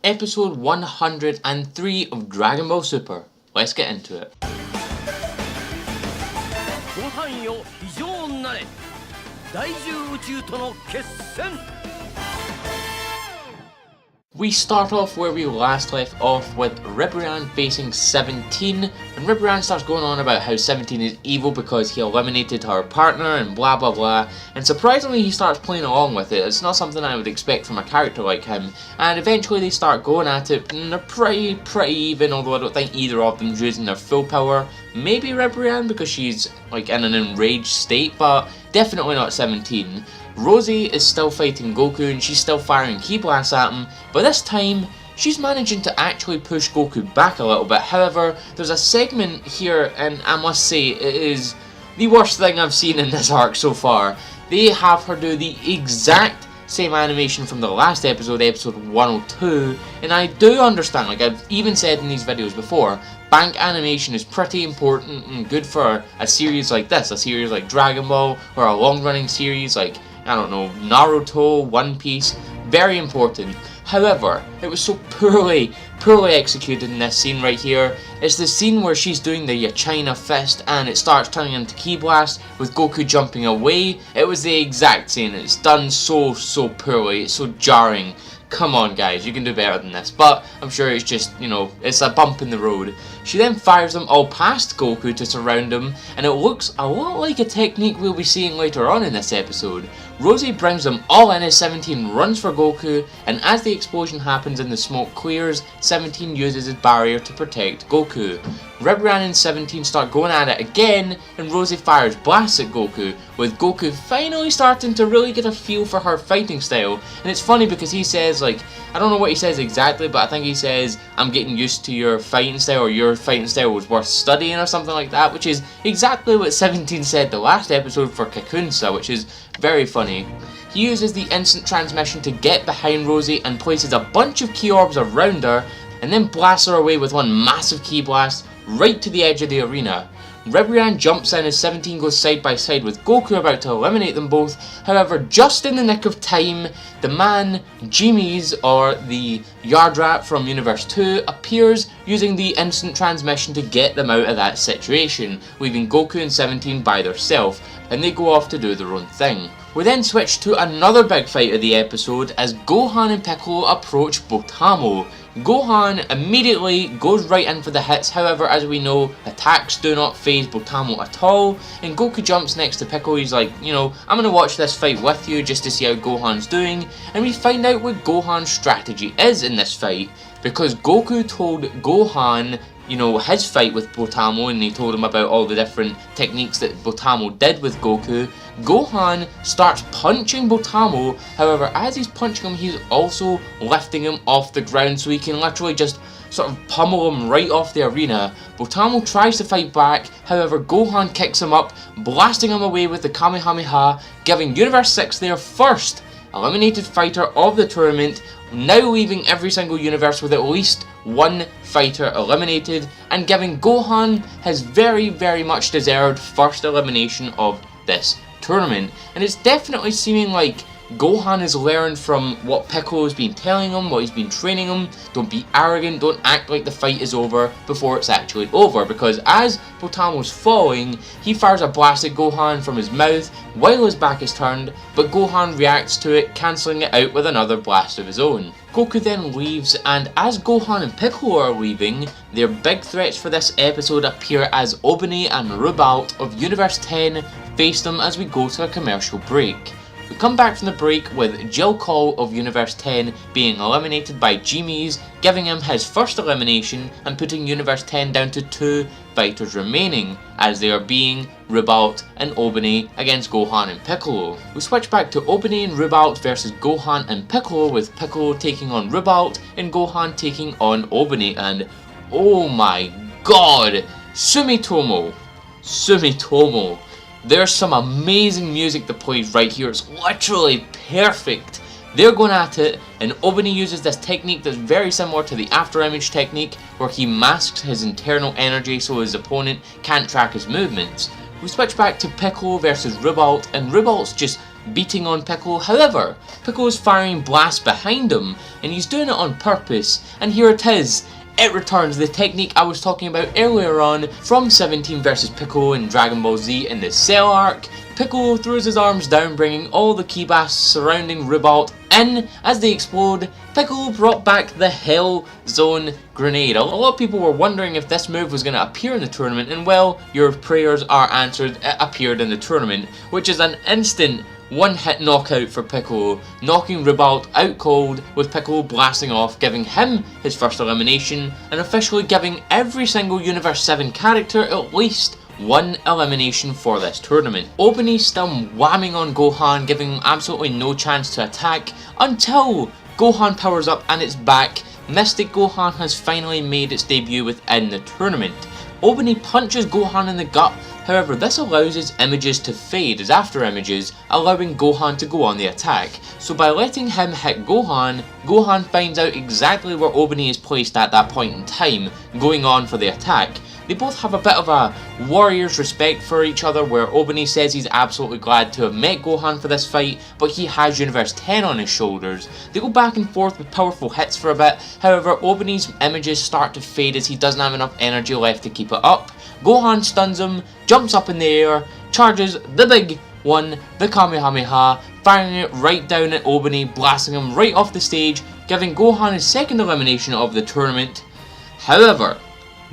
episode 103 of Dragon Ball Super. Let's get into it. Gohanよ非常なれ大獣宇宙との決戦 We start off where we last left off with Ribrianne facing 17, and Ribrianne starts going on about how 17 is evil because he eliminated her partner and blah blah blah, and surprisingly he starts playing along with it. It's not something I would expect from a character like him, and eventually they start going at it, and they're pretty even, although I don't think either of them's using their full power. Maybe Ribrianne because she's like in an enraged state, but definitely not 17. Rosie is still fighting Goku and she's still firing ki blasts at him, but this time she's managing to actually push Goku back a little bit. However, there's a segment here and I must say it is the worst thing I've seen in this arc so far. They have her do the exact same animation from the last episode, episode 102, and I do understand, like I've even said in these videos before, bank animation is pretty important and good for a series like this, a series like Dragon Ball, or a long running series like, I don't know, Naruto, One Piece, very important. However, it was so poorly executed in this scene right here. It's the scene where she's doing the China fist and it starts turning into ki blast with Goku jumping away. It was the exact scene. It's done so poorly. It's so jarring. Come on guys, you can do better than this, but I'm sure it's just, you know, it's a bump in the road. She then fires them all past Goku to surround him, and it looks a lot like a technique we'll be seeing later on in this episode. Rosie brings them all in as 17 runs for Goku, and as the explosion happens and the smoke clears, 17 uses his barrier to protect Goku. Ribrianne and 17 start going at it again, and Rosie fires blasts at Goku, with Goku finally starting to really get a feel for her fighting style. And it's funny because he says, like, I don't know what he says exactly, but I think he says, I'm getting used to your fighting style, or your fighting style was worth studying, or something like that, which is exactly what 17 said the last episode for Kakunsa, which is very funny. He uses the instant transmission to get behind Rosie and places a bunch of ki orbs around her, and then blasts her away with one massive ki blast right to the edge of the arena. Ribrianne jumps in as 17 goes side by side with Goku about to eliminate them both. However, just in the nick of time, the man, Jimmy's, or the Yard Rat from Universe 2, appears using the instant transmission to get them out of that situation, leaving Goku and 17 by themselves, and they go off to do their own thing. We then switch to another big fight of the episode as Gohan and Piccolo approach Botamo. Gohan immediately goes right in for the hits, however, as we know, attacks do not faze Botamo at all, and Goku jumps next to Piccolo. He's like, you know, I'm gonna watch this fight with you just to see how Gohan's doing, and we find out what Gohan's strategy is in this fight, because Goku told Gohan, you know, his fight with Botamo, and he told him about all the different techniques that Botamo did with Goku. Gohan starts punching Botamo, however, as he's punching him, he's also lifting him off the ground so he can literally just sort of pummel him right off the arena. Botamo tries to fight back, however, Gohan kicks him up, blasting him away with the Kamehameha, giving Universe 6 their first eliminated fighter of the tournament, now leaving every single universe with at least one fighter eliminated, and giving Gohan his very much deserved first elimination of this tournament. And it's definitely seeming like Gohan has learned from what Piccolo's been telling him, what he's been training him. Don't be arrogant, don't act like the fight is over before it's actually over, because as Botamo's falling, he fires a blast at Gohan from his mouth while his back is turned, but Gohan reacts to it, cancelling it out with another blast of his own. Goku then leaves, and as Gohan and Piccolo are leaving, their big threats for this episode appear as Obane and Rubalt of Universe 10 face them as we go to a commercial break. We come back from the break with Jill Call of Universe 10 being eliminated by Jimmy's, giving him his first elimination and putting Universe 10 down to 2 fighters remaining, as they are being Rubalt and Obane against Gohan and Piccolo. We switch back to Obane and Rubalt versus Gohan and Piccolo, with Piccolo taking on Rubalt and Gohan taking on Obane, and oh my god, Sumitomo. There's some amazing music that plays right here. It's literally perfect. They're going at it, and Obane uses this technique that's very similar to the after image technique, where he masks his internal energy so his opponent can't track his movements. We switch back to Piccolo versus Rubalt, and Rubalt's just beating on Piccolo. However, Piccolo's firing blasts behind him, and he's doing it on purpose, and here it is. It returns, the technique I was talking about earlier on from 17 versus Piccolo in Dragon Ball Z in the Cell arc. Piccolo throws his arms down, bringing all the ki blasts surrounding Ribalt in. As they explode, Piccolo brought back the Hell Zone grenade. A lot of people were wondering if this move was going to appear in the tournament, and well, your prayers are answered. It appeared in the tournament, which is an instant one-hit knockout for Piccolo, knocking Ribalt out cold, with Piccolo blasting off, giving him his first elimination, and officially giving every single Universe 7 character at least one elimination for this tournament. Obani still whamming on Gohan, giving him absolutely no chance to attack, until Gohan powers up and it's back. Mystic Gohan has finally made its debut within the tournament. Obani punches Gohan in the gut, however this allows his images to fade as after images, allowing Gohan to go on the attack. So by letting him hit Gohan, Gohan finds out exactly where Obani is placed at that point in time, going on for the attack. They both have a bit of a warrior's respect for each other, where Obani says he's absolutely glad to have met Gohan for this fight, but he has Universe 10 on his shoulders. They go back and forth with powerful hits for a bit, however Obani's images start to fade as he doesn't have enough energy left to keep it up. Gohan stuns him, jumps up in the air, charges the big one, the Kamehameha, firing it right down at Obani, blasting him right off the stage, giving Gohan his second elimination of the tournament. However,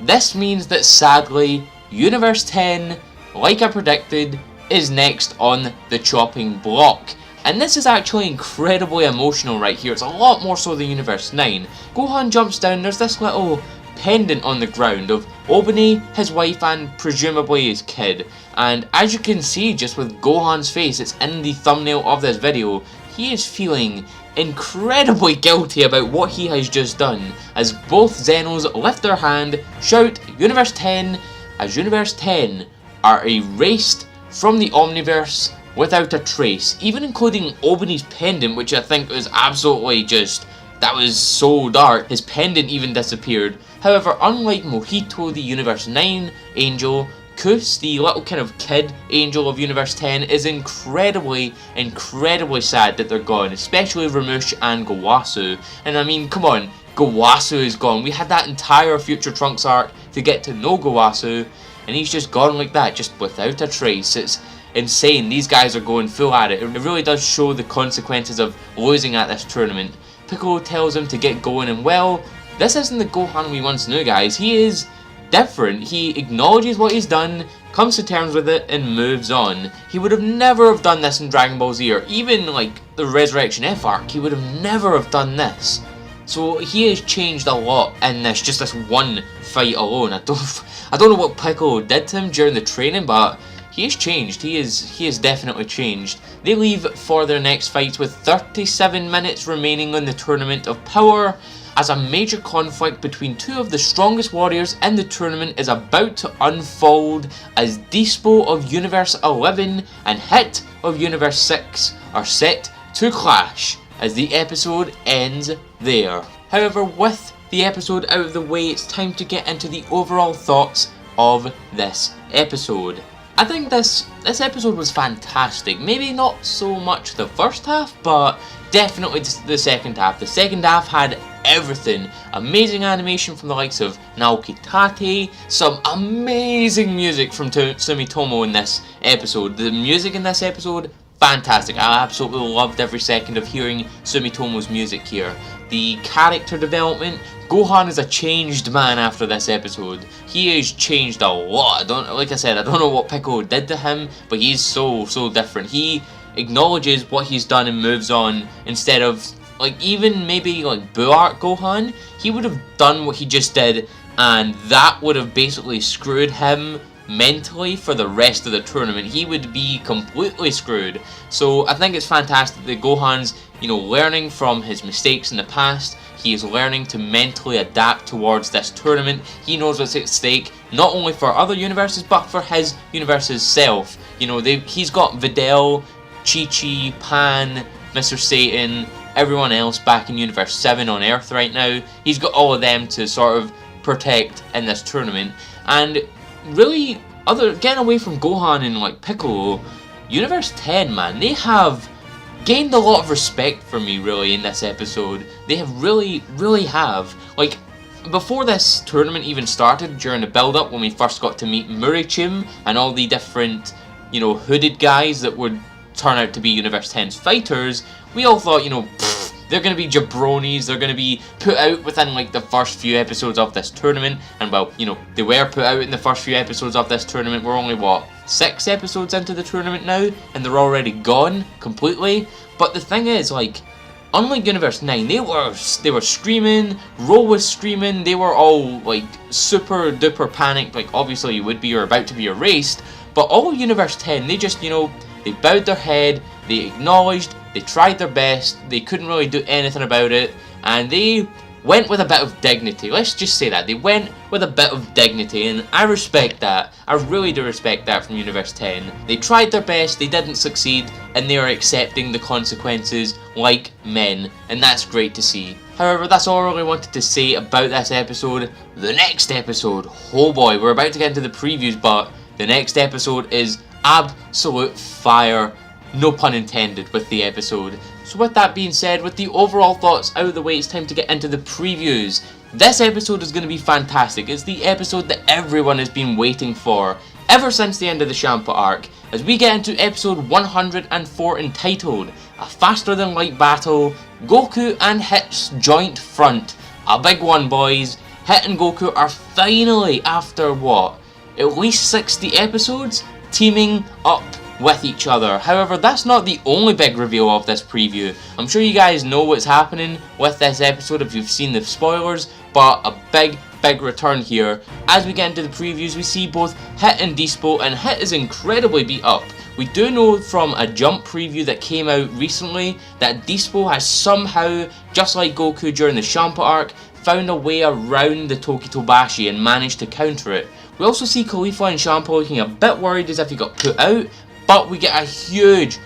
this means that sadly, Universe 10, like I predicted, is next on the chopping block. And this is actually incredibly emotional right here. It's a lot more so than Universe 9. Gohan jumps down, there's this little pendant on the ground of Obani, his wife, and presumably his kid. And as you can see just with Gohan's face, it's in the thumbnail of this video, he is feeling incredibly guilty about what he has just done, as both Zenos lift their hand, shout Universe 10, as Universe 10 are erased from the Omniverse without a trace, even including Obani's pendant, which I think was absolutely just, that was so dark. His pendant even disappeared. However, unlike Mojito, the Universe 9 angel, Kus, the little kind of kid angel of Universe 10, is incredibly sad that they're gone, especially Ramush and Gowasu. And I mean, come on, Gowasu is gone. We had that entire Future Trunks arc to get to know Gowasu, and he's just gone like that, just without a trace. It's insane. These guys are going full at it. It really does show the consequences of losing at this tournament. Piccolo tells him to get going, and well, this isn't the Gohan we once knew, guys. He is different. He acknowledges what he's done, comes to terms with it, and moves on. He would have never have done this in Dragon Ball Z, or even like the Resurrection F arc. He would have never have done this. So he has changed a lot in this, just this one fight alone. I don't know what Piccolo did to him during the training, but he has changed. He is definitely changed. They leave for their next fights with 37 minutes remaining on the Tournament of Power, as a major conflict between two of the strongest warriors in the tournament is about to unfold, as Dispo of Universe 11 and Hit of Universe 6 are set to clash, as the episode ends there. However, with the episode out of the way, it's time to get into the overall thoughts of this episode. I think this episode was fantastic. Maybe not so much the first half, but definitely the second half. The second half had everything. Amazing animation from the likes of Naoki Tate, some amazing music from Sumitomo in this episode. The music in this episode, fantastic. I absolutely loved every second of hearing Sumitomo's music here. The character development, Gohan is a changed man after this episode. He has changed a lot. Like I said, I don't know what Piccolo did to him, but he's so different. He acknowledges what he's done and moves on, instead of like even maybe like Buark Gohan. He would have done what he just did, and that would have basically screwed him mentally for the rest of the tournament. He would be completely screwed. So I think it's fantastic that Gohan's, learning from his mistakes in the past. He is learning to mentally adapt towards this tournament. He knows what's at stake, not only for other universes, but for his universe's self. He's got Videl, Chi-Chi, Pan, Mr. Satan, everyone else back in Universe 7 on Earth right now. He's got all of them to sort of protect in this tournament. And really, getting away from Gohan and like Piccolo, Universe 10, man, they have gained a lot of respect for me, really, in this episode. They have really have. Like, before this tournament even started, during the build-up, when we first got to meet Murichim and all the different, you know, hooded guys that would turn out to be Universe 10's fighters, we all thought, you know, they're going to be jabronis, they're going to be put out within like the first few episodes of this tournament, and well, you know, they were put out in the first few episodes of this tournament. We're only, what, 6 episodes into the tournament now, and they're already gone completely. But the thing is, like, unlike Universe 9, they were screaming, Ro was screaming, they were all like super duper panicked, like obviously you would be, you're about to be erased. But all of Universe 10, they just, you know, they bowed their head, they acknowledged, they tried their best, they couldn't really do anything about it, and they went with a bit of dignity. Let's just say that. They went with a bit of dignity, and I respect that. I really do respect that from Universe 10. They tried their best, they didn't succeed, and they are accepting the consequences like men, and that's great to see. However, that's all I really wanted to say about this episode. The next episode, oh boy, we're about to get into the previews, but the next episode is absolute fire. No pun intended with the episode. So with that being said, with the overall thoughts out of the way, it's time to get into the previews. This episode is going to be fantastic. It's the episode that everyone has been waiting for ever since the end of the Champa arc, as we get into episode 104 entitled A Faster Than Light Battle, Goku and Hit's Joint Front. A big one, boys. Hit and Goku are finally, after what, at least 60 episodes, teaming up with each other. However, that's not the only big reveal of this preview. I'm sure you guys know what's happening with this episode if you've seen the spoilers, but a big return here. As we get into the previews, we see both Hit and Dispo, and Hit is incredibly beat up. We do know from a Jump preview that came out recently that Dispo has somehow, just like Goku during the Champa arc, found a way around the Tokitobashi and managed to counter it. We also see Khalifa and Champa looking a bit worried as if he got put out, but we get a huge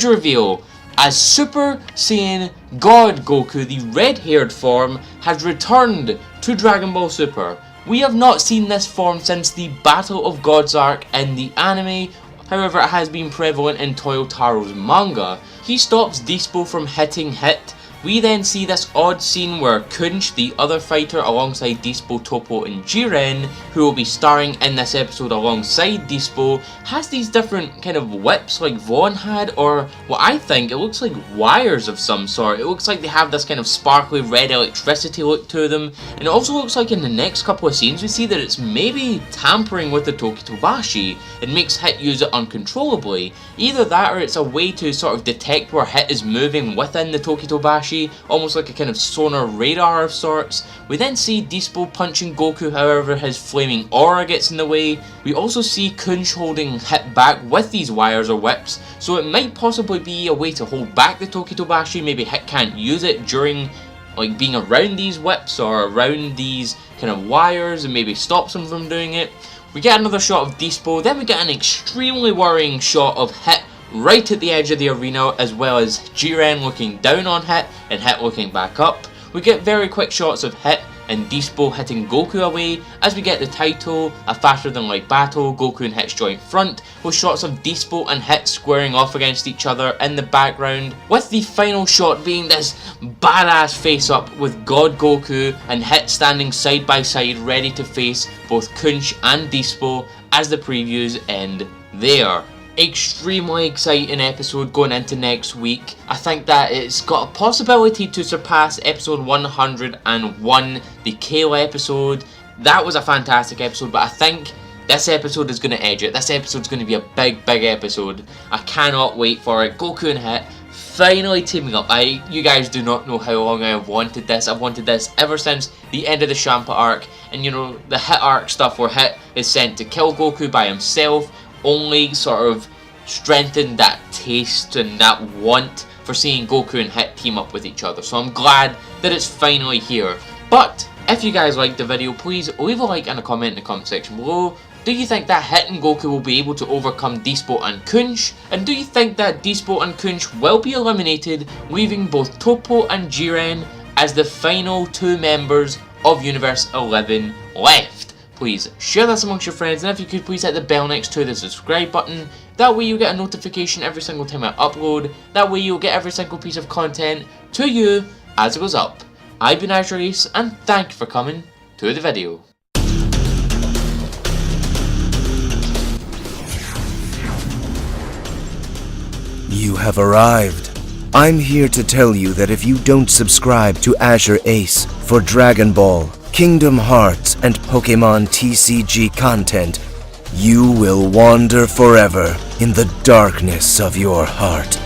reveal as Super Saiyan God Goku, the red-haired form, has returned to Dragon Ball Super. We have not seen this form since the Battle of Gods arc in the anime, however it has been prevalent in Toyotaro's manga. He stops Dispo from hitting Hit. We then see this odd scene where Kunch, the other fighter alongside Dispo, Toppo and Jiren, who will be starring in this episode alongside Dispo, has these different kind of whips like Vaughn had, or what I think, it looks like wires of some sort. It looks like they have this kind of sparkly red electricity look to them, and it also looks like in the next couple of scenes we see that it's maybe tampering with the Tokitobashi. It makes Hit use it uncontrollably. Either that or it's a way to sort of detect where Hit is moving within the Tokitobashi, almost like a kind of sonar radar of sorts. We then see Dispo punching Goku, however his flaming aura gets in the way. We also see Kunch holding Hit back with these wires or whips, so it might possibly be a way to hold back the Tokitobashi. Maybe Hit can't use it during like being around these whips or around these kind of wires, and maybe stops him from doing it. We get another shot of Dispo, then we get an extremely worrying shot of Hit right at the edge of the arena, as well as Jiren looking down on Hit and Hit looking back up. We get very quick shots of Hit and Dispo hitting Goku away as we get the title, A Faster Than Light Battle, Goku and Hit's Joint Front, with shots of Dispo and Hit squaring off against each other in the background, with the final shot being this badass face up with God Goku and Hit standing side by side ready to face both Kunch and Dispo as the previews end there. Extremely exciting episode going into next week. I think that it's got a possibility to surpass episode 101, the Kayla episode. That was a fantastic episode, but I think this episode is going to edge it. This episode's going to be a big episode. I cannot wait for it. Goku and Hit finally teaming up. You guys do not know how long I have wanted this. I've wanted this ever since the end of the Champa arc, and you know, the Hit arc stuff where Hit is sent to kill Goku by himself only sort of strengthened that taste and that want for seeing Goku and Hit team up with each other. So I'm glad that it's finally here. But if you guys liked the video, please leave a like and a comment in the comment section below. Do you think that Hit and Goku will be able to overcome Dispo and Kunch? And do you think that Dispo and Kunch will be eliminated, leaving both Toppo and Jiren as the final 2 members of Universe 11 left? Please share this amongst your friends, and if you could please hit the bell next to the subscribe button That way you get a notification every single time I upload. That way you'll get every single piece of content to you as it goes up. I've been AzureAce, and thank you for coming to the video. You have arrived. I'm here to tell you that if you don't subscribe to AzureAce for Dragon Ball, Kingdom Hearts, and Pokemon TCG content, you will wander forever in the darkness of your heart.